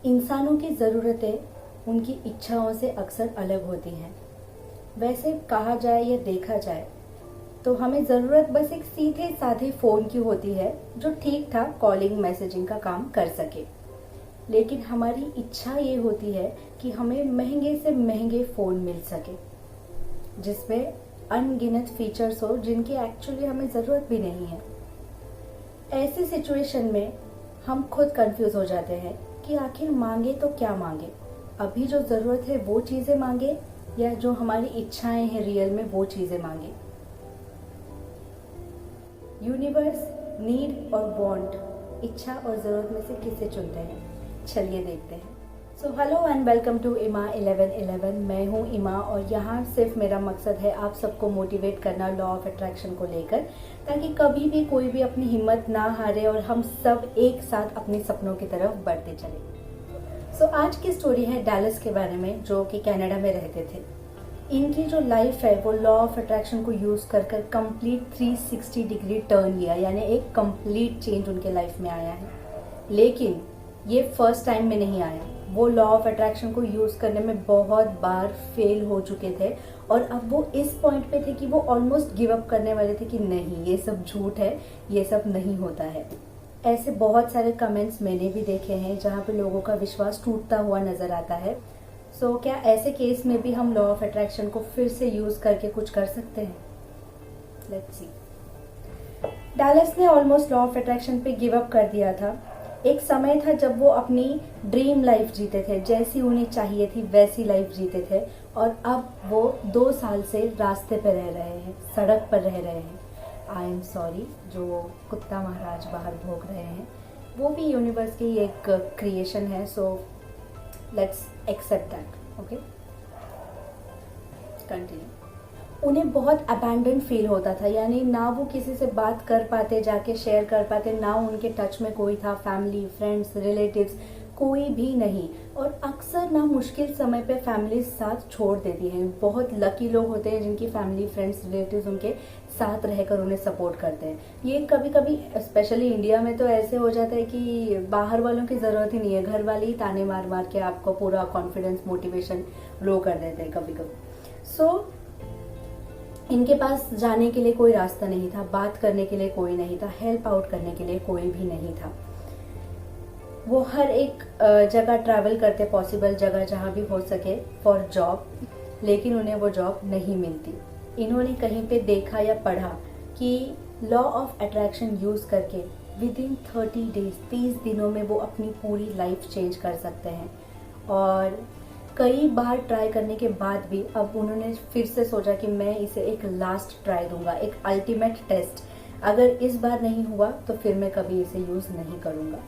इंसानों की ज़रूरतें उनकी इच्छाओं से अक्सर अलग होती हैं। वैसे कहा जाए या देखा जाए तो हमें ज़रूरत बस एक सीधे साधे फ़ोन की होती है जो ठीक ठाक कॉलिंग मैसेजिंग का काम कर सके। लेकिन हमारी इच्छा ये होती है कि हमें महंगे से महंगे फ़ोन मिल सके जिसमें अनगिनत फीचर्स हो जिनकी एक्चुअली हमें ज़रूरत भी नहीं है। ऐसी सिचुएशन में हम खुद कंफ्यूज हो जाते हैं कि आखिर मांगे तो क्या मांगे। अभी जो ज़रूरत है वो चीज़ें मांगे या जो हमारी इच्छाएं हैं रियल में वो चीज़ें मांगे। यूनिवर्स नीड और वांट, इच्छा और ज़रूरत में से किसे चुनते हैं, चलिए देखते हैं। So hello and welcome to इमा 1111। मैं हूँ इमा और यहाँ सिर्फ मेरा मकसद है आप सबको मोटिवेट करना लॉ ऑफ अट्रैक्शन को लेकर, ताकि कभी भी कोई भी अपनी हिम्मत ना हारे और हम सब एक साथ अपने सपनों की तरफ बढ़ते चले। सो आज की स्टोरी है डैलस के बारे में, जो कि कनाडा में रहते थे। इनकी जो लाइफ है वो लॉ ऑफ अट्रैक्शन को यूज़ कर कर कंप्लीट 360 डिग्री टर्न लिया, यानी एक कंप्लीट चेंज उनके लाइफ में आया है। लेकिन ये फर्स्ट टाइम में नहीं आया, वो लॉ ऑफ अट्रैक्शन को यूज़ करने में बहुत बार फेल हो चुके थे और अब वो इस पॉइंट पे थे कि वो ऑलमोस्ट गिव अप करने वाले थे कि नहीं, ये सब झूठ है, ये सब नहीं होता है। ऐसे बहुत सारे कमेंट्स मैंने भी देखे हैं जहाँ पे लोगों का विश्वास टूटता हुआ नजर आता है। सो क्या ऐसे केस में भी हम लॉ ऑफ अट्रैक्शन को फिर से यूज करके कुछ कर सकते हैं? Let's see. डैलस ने ऑलमोस्ट लॉ ऑफ अट्रैक्शन पे गिव अप कर दिया था। एक समय था जब वो अपनी ड्रीम लाइफ जीते थे, जैसी उन्हें चाहिए थी वैसी लाइफ जीते थे, और अब वो 2 साल से रास्ते पे रह रहे हैं, सड़क पर रह रहे हैं। आई एम सॉरी, जो कुत्ता महाराज बाहर भौंक रहे हैं वो भी यूनिवर्स की एक क्रिएशन है, so let's accept that. Okay, continue. उन्हें बहुत अबैंडन फील होता था, यानी ना वो किसी से बात कर पाते, जाके शेयर कर पाते, ना उनके टच में कोई था, फैमिली, फ्रेंड्स, रिलेटिव्स कोई भी नहीं। और अक्सर ना मुश्किल समय पे फैमिली साथ छोड़ देती है। बहुत लकी लोग होते हैं जिनकी फैमिली, फ्रेंड्स, रिलेटिव्स उनके साथ रहकर उन्हें सपोर्ट करते हैं। ये कभी कभी स्पेशली इंडिया में तो ऐसे हो जाता है कि बाहर वालों की ज़रूरत ही नहीं है, घर वाले ही ताने मार मार के आपको पूरा कॉन्फिडेंस, मोटिवेशन लो कर देते हैं कभी कभी। सो इनके पास जाने के लिए कोई रास्ता नहीं था, बात करने के लिए कोई नहीं था, हेल्प आउट करने के लिए कोई भी नहीं था। वो हर एक जगह ट्रैवल करते, पॉसिबल जगह जहाँ भी हो सके, फॉर जॉब, लेकिन उन्हें वो जॉब नहीं मिलती। इन्होंने कहीं पे देखा या पढ़ा कि लॉ ऑफ अट्रैक्शन यूज़ करके विद इन 30 डेज, 30 दिनों में वो अपनी पूरी लाइफ चेंज कर सकते हैं। और कई बार ट्राई करने के बाद भी अब उन्होंने फिर से सोचा कि मैं इसे एक लास्ट ट्राई दूंगा, एक अल्टीमेट टेस्ट। अगर इस बार नहीं हुआ तो फिर मैं कभी इसे यूज़ नहीं करूंगा।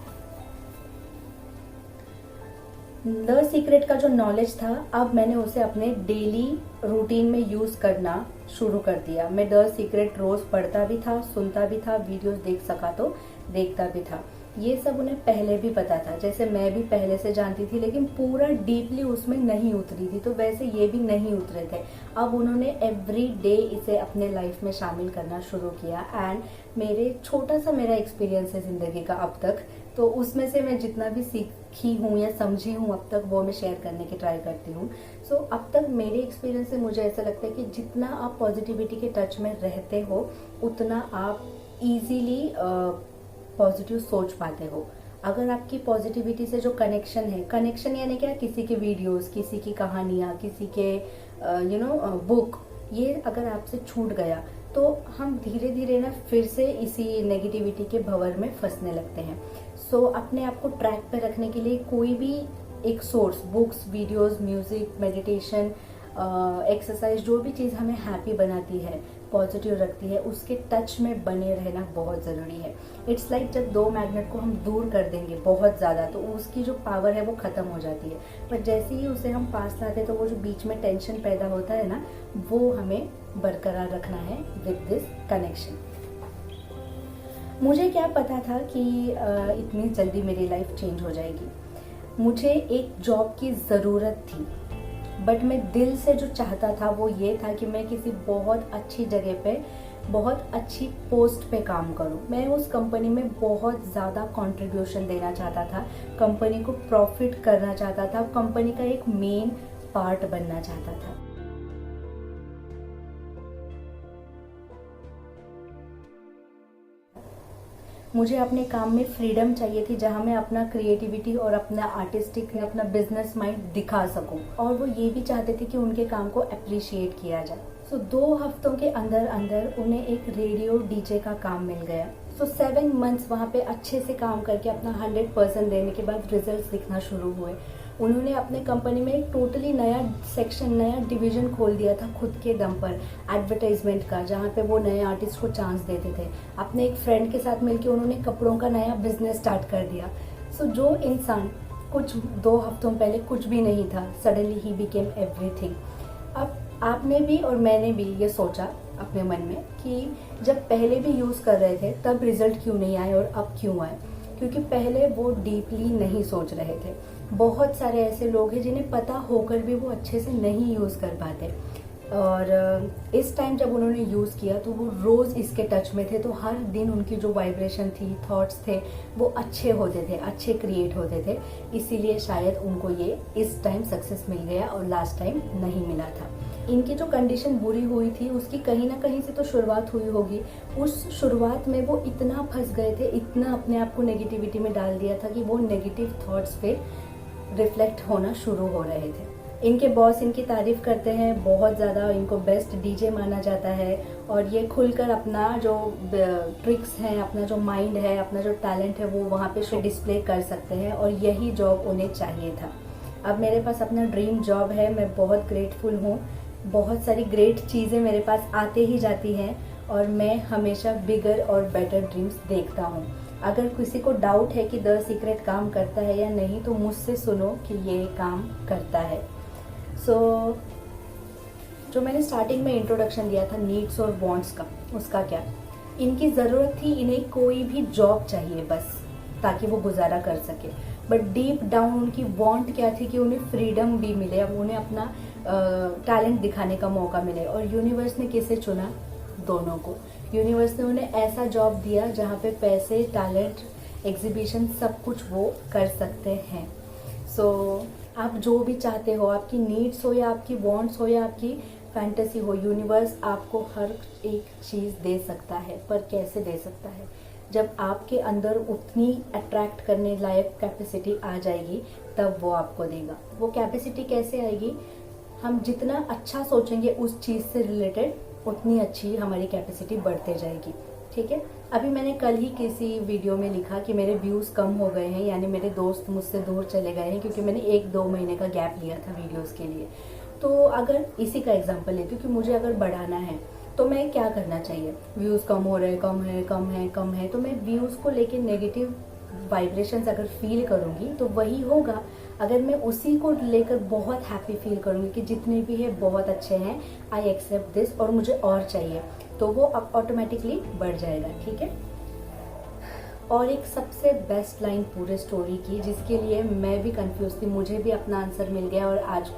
द सीक्रेट का जो नॉलेज था, अब मैंने उसे अपने डेली रूटीन में यूज़ करना शुरू कर दिया। मैं द सीक्रेट रोज़ पढ़ता भी था, सुनता भी था, वीडियोस देख सका तो देखता भी था। ये सब उन्हें पहले भी पता था, जैसे मैं भी पहले से जानती थी, लेकिन पूरा डीपली उसमें नहीं उतरी थी, तो वैसे ये भी नहीं उतरे थे। अब उन्होंने एवरी डे इसे अपने लाइफ में शामिल करना शुरू किया। एंड मेरा एक्सपीरियंस है ज़िंदगी का अब तक, तो उसमें से मैं जितना भी सीखी हूँ या समझी हूँ अब तक, वो मैं शेयर करने की ट्राई करती हूँ। सो अब तक मेरे एक्सपीरियंस से मुझे ऐसा लगता है कि जितना आप पॉजिटिविटी के टच में रहते हो उतना आप इजीली पॉजिटिव सोच पाते हो। अगर आपकी पॉजिटिविटी से जो कनेक्शन है, कनेक्शन यानी क्या, किसी के वीडियोस, किसी की कहानियाँ, किसी के बुक, ये अगर आपसे छूट गया तो हम धीरे धीरे ना फिर से इसी नेगेटिविटी के भंवर में फंसने लगते हैं। सो अपने आप को ट्रैक पे रखने के लिए कोई भी एक source, books, videos, music, meditation, exercise, जो भी चीज़ हमें हैप्पी बनाती है, पॉजिटिव रखती है, उसके टच में बने रहना बहुत ज़रूरी है। इट्स लाइक जब 2 मैग्नेट को हम दूर कर देंगे बहुत ज़्यादा तो उसकी जो पावर है वो ख़त्म हो जाती है, पर जैसे ही उसे हम पास लाते हैं तो वो जो बीच में टेंशन पैदा होता है ना, वो हमें बरकरार रखना है विद दिस कनेक्शन। मुझे क्या पता था कि इतनी जल्दी मेरी लाइफ चेंज हो जाएगी। मुझे एक जॉब की ज़रूरत थी, बट मैं दिल से जो चाहता था वो ये था कि मैं किसी बहुत अच्छी जगह पे बहुत अच्छी पोस्ट पे काम करूं। मैं उस कंपनी में बहुत ज़्यादा कंट्रीब्यूशन देना चाहता था, कंपनी को प्रॉफिट करना चाहता था, कंपनी का एक मेन पार्ट बनना चाहता था। मुझे अपने काम में फ्रीडम चाहिए थी, जहां मैं अपना क्रिएटिविटी और अपना आर्टिस्टिक, अपना बिजनेस माइंड दिखा सकूं, और वो ये भी चाहते थे कि उनके काम को अप्रिशिएट किया जाए। सो 2 हफ्तों के अंदर अंदर उन्हें एक रेडियो डीजे का काम मिल गया। सो 7 मंथ्स वहाँ पे अच्छे से काम करके अपना 100% देने के बाद रिजल्ट्स दिखना शुरू हुए। उन्होंने अपने कंपनी में एक टोटली नया सेक्शन, नया डिवीजन खोल दिया था खुद के दम पर, एडवर्टाइजमेंट का, जहाँ पे वो नए आर्टिस्ट को चांस देते थे। अपने एक फ्रेंड के साथ मिलकर उन्होंने कपड़ों का नया बिजनेस स्टार्ट कर दिया। सो जो इंसान कुछ 2 हफ्तों पहले कुछ भी नहीं था, सडनली ही बिकेम एवरीथिंग। अब आपने भी और मैंने भी ये सोचा अपने मन में कि जब पहले भी यूज़ कर रहे थे तब रिजल्ट क्यों नहीं आए और अब क्यों आए, क्योंकि पहले वो डीपली नहीं सोच रहे थे। बहुत सारे ऐसे लोग हैं जिन्हें पता होकर भी वो अच्छे से नहीं यूज़ कर पाते, और इस टाइम जब उन्होंने यूज़ किया तो वो रोज़ इसके टच में थे, तो हर दिन उनकी जो वाइब्रेशन थी, थॉट्स थे, वो अच्छे होते थे, अच्छे क्रिएट होते थे। इसीलिए शायद उनको ये इस टाइम सक्सेस मिल गया और लास्ट टाइम नहीं मिला था। इनकी जो कंडीशन बुरी हुई थी उसकी कहीं ना कहीं से तो शुरुआत हुई होगी। उस शुरुआत में वो इतना फंस गए थे, इतना अपने आप को नेगेटिविटी में डाल दिया था कि वो नेगेटिव थॉट्स पे रिफ्लेक्ट होना शुरू हो रहे थे। इनके बॉस इनकी तारीफ करते हैं बहुत ज़्यादा, इनको बेस्ट डीजे माना जाता है, और ये खुलकर अपना जो ट्रिक्स हैं, अपना जो माइंड है, अपना जो टैलेंट है वो वहाँ पे डिस्प्ले कर सकते हैं, और यही जॉब उन्हें चाहिए था। अब मेरे पास अपना ड्रीम जॉब है, मैं बहुत ग्रेटफुल हूँ। बहुत सारी ग्रेट चीज़ें मेरे पास आते ही जाती हैं, और मैं हमेशा बिगर और बेटर ड्रीम्स देखता हूँ। अगर किसी को डाउट है कि द सीक्रेट काम करता है या नहीं, तो मुझसे सुनो कि ये काम करता है। जो मैंने स्टार्टिंग में इंट्रोडक्शन दिया था नीड्स और वांट्स का, उसका क्या, इनकी ज़रूरत थी, इन्हें कोई भी जॉब चाहिए बस, ताकि वो गुजारा कर सके। बट डीप डाउन उनकी वांट क्या थी कि उन्हें फ्रीडम भी मिले, अब उन्हें अपना टैलेंट दिखाने का मौका मिले। और यूनिवर्स ने किसे चुना? दोनों को। यूनिवर्स ने उन्हें ऐसा जॉब दिया जहाँ पे पैसे, टैलेंट, एग्जीबिशन सब कुछ वो कर सकते हैं। आप जो भी चाहते हो, आपकी नीड्स हो या आपकी वांट्स हो या आपकी फैंटेसी हो, यूनिवर्स आपको हर एक चीज़ दे सकता है। पर कैसे दे सकता है? जब आपके अंदर उतनी अट्रैक्ट करने लायक कैपेसिटी आ जाएगी, तब वो आपको देगा। वो कैपेसिटी कैसे आएगी? हम जितना अच्छा सोचेंगे उस चीज़ से रिलेटेड, उतनी अच्छी हमारी कैपेसिटी बढ़ते जाएगी। ठीक है। अभी मैंने कल ही किसी वीडियो में लिखा कि मेरे व्यूज़ कम हो गए हैं, यानी मेरे दोस्त मुझसे दूर चले गए हैं, क्योंकि मैंने 1-2 महीने का गैप लिया था वीडियोस के लिए। तो अगर इसी का एग्जांपल लेती हूँ कि मुझे अगर बढ़ाना है तो मैं क्या करना चाहिए? व्यूज़ कम हो रहे हैं, कम है, तो मैं व्यूज़ को लेके नेगेटिव वाइब्रेशंस अगर फील करूँगी तो वही होगा। अगर मैं उसी को लेकर बहुत हैप्पी फील करूँगी कि जितने भी है बहुत अच्छे हैं, आई एक्सेप्ट दिस और मुझे और चाहिए, तो वो अब ऑटोमेटिकली बढ़ जाएगा। ठीक है। और एक सबसे बेस्ट लाइन पूरे स्टोरी की, जिसके लिए मैं भी कंफ्यूज थी, मुझे भी अपना आंसर मिल गया, और आज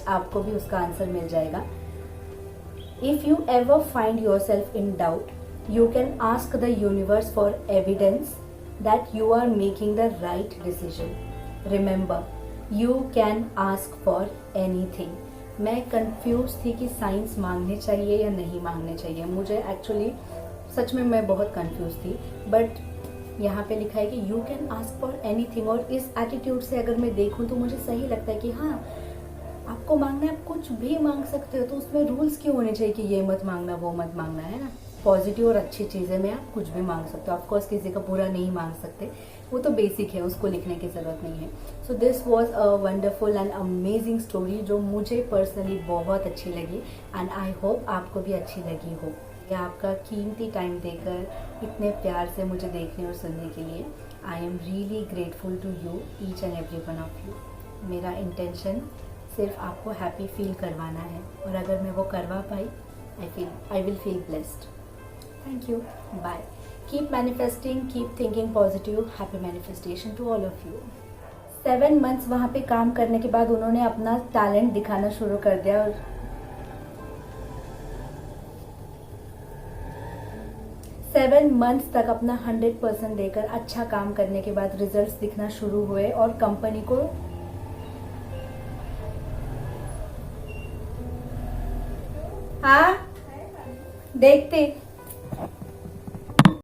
आपको भी उसका आंसर मिल जाएगा। If you ever find your self in doubt, you can ask the universe for evidence that you are making the right decision. Remember, you can ask for anything. मैं कंफ्यूज थी कि साइंस मांगने चाहिए या नहीं मांगने चाहिए। मुझे एक्चुअली सच में मैं बहुत कंफ्यूज थी, बट यहाँ पे लिखा है कि you can ask for anything, और इस एटीट्यूड से अगर मैं देखूँ तो मुझे सही लगता है कि हाँ, आपको मांगना है, आप कुछ भी मांग सकते हो, तो उसमें रूल्स क्यों होने चाहिए कि ये मत मांगना, वो मत मांगना, है ना। पॉजिटिव और अच्छी चीज़ें में आप कुछ भी मांग सकते हो। ऑफकोर्स किसी का बुरा नहीं मांग सकते, वो तो बेसिक है, उसको लिखने की ज़रूरत नहीं है। So this was a wonderful and amazing story, जो मुझे पर्सनली बहुत अच्छी लगी, एंड आई होप आपको भी अच्छी लगी हो। या आपका कीमती टाइम देकर इतने प्यार से मुझे देखने और सुनने के लिए I am really grateful to you, each and every one of you. मेरा इंटेंशन सिर्फ आपको हैप्पी फील करवाना है, और अगर मैं वो करवा पाई, I will feel blessed. Thank you. Bye. Keep manifesting, keep thinking positive. Happy manifestation to all of you. 7 months वहाँ पे काम करने के बाद उन्होंने अपना टैलेंट दिखाना शुरू कर दिया, और 7 मंथ्स तक अपना 100% देकर अच्छा काम करने के बाद रिजल्ट्स दिखना शुरू हुए और कंपनी को हाँ देखते